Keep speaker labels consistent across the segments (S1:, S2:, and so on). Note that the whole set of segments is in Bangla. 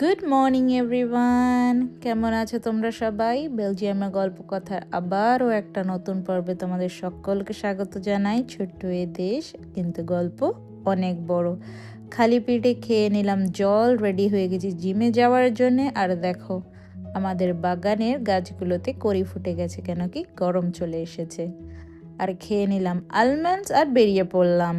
S1: গুড মর্নিং এভরিওয়ান, কেমন আছো তোমরা সবাই? বেলজিয়ামের গল্প কথার আবারও একটা নতুন পর্বে তোমাদের সকলকে স্বাগত জানাই। ছোট্ট এ দেশ, কিন্তু গল্প অনেক বড়। খালি পেটে খেয়ে নিলাম জল, রেডি হয়ে গেছি জিমে যাওয়ার জন্যে। আর দেখো, আমাদের বাগানের গাছগুলোতে কড়ি ফুটে গেছে, কেন কি গরম চলে এসেছে। আর খেয়ে নিলাম আলমন্ডস আর বেরিয়ে পড়লাম।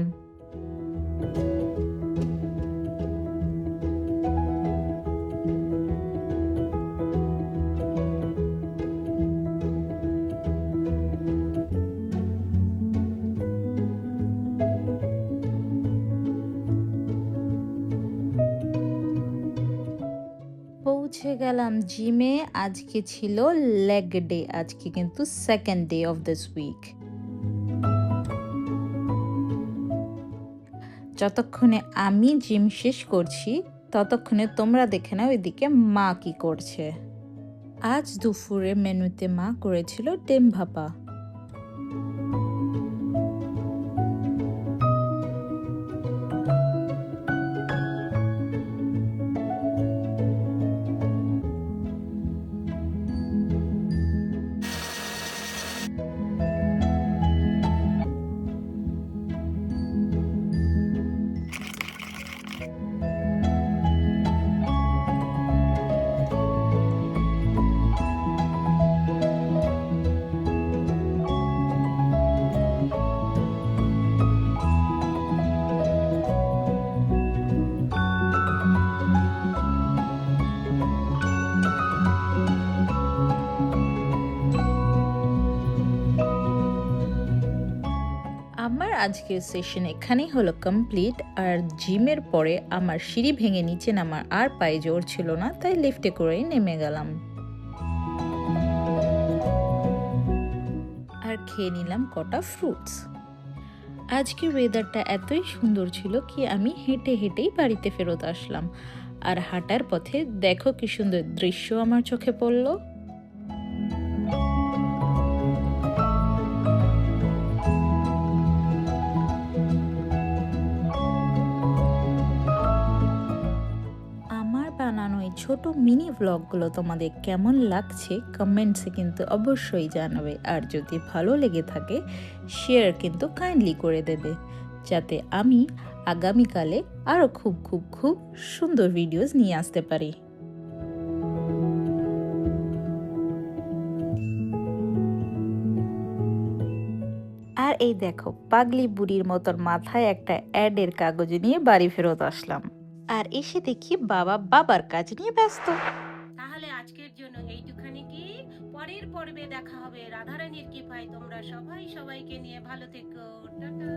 S1: পৌঁছে গেলাম জিমে। আজকে ছিল লেগ ডে, আজকে কিন্তু second day of this week. যতক্ষণে আমি জিম শেষ করছি ততক্ষণে তোমরা দেখে নাও এদিকে মা কি করছে। আজ দুপুরে মেনুতে মা করেছিল ডিম ভাপা। আমার আজকের সেশন এখানেই হলো কমপ্লিট। আর জিমের পরে আমার সিঁড়ি ভেঙে নিচে নামার আর পায়ে জোর ছিল না, তাই লিফটে করেই নেমে গেলাম। আর খেয়ে নিলাম কটা ফ্রুটস। আজকে ওয়েদারটা এতই সুন্দর ছিল কি আমি হেঁটে হেঁটেই বাড়িতে ফেরত আসলাম। আর হাঁটার পথে দেখো কি সুন্দর দৃশ্য আমার চোখে পড়লো। আমার বানানো এই ছোট মিনি ভ্লগগুলো তোমাদের কেমন লাগছে কমেন্টসে কিন্তু অবশ্যই জানাবে। আর যদি ভালো লেগে থাকে শেয়ার কিন্তু কাইন্ডলি করে দেবে, যাতে আমি আগামীকালে আরও খুব খুব খুব সুন্দর ভিডিওস নিয়ে আসতে পারি। আর এই দেখো, পাগলি বুড়ির মতন মাথায় একটা অ্যাডের কাগজ নিয়ে বাড়ি ফেরত আসলাম। আর এসে দেখি বাবা বাবার কাজ নিয়ে ব্যস্ত।
S2: তাহলে আজকের জন্য এইটুখানি কি, পরের পর্বে দেখা হবে রাধারানীর কৃপায়। তোমরা সবাই সবাইকে নিয়ে ভালো থেকো। টাটা।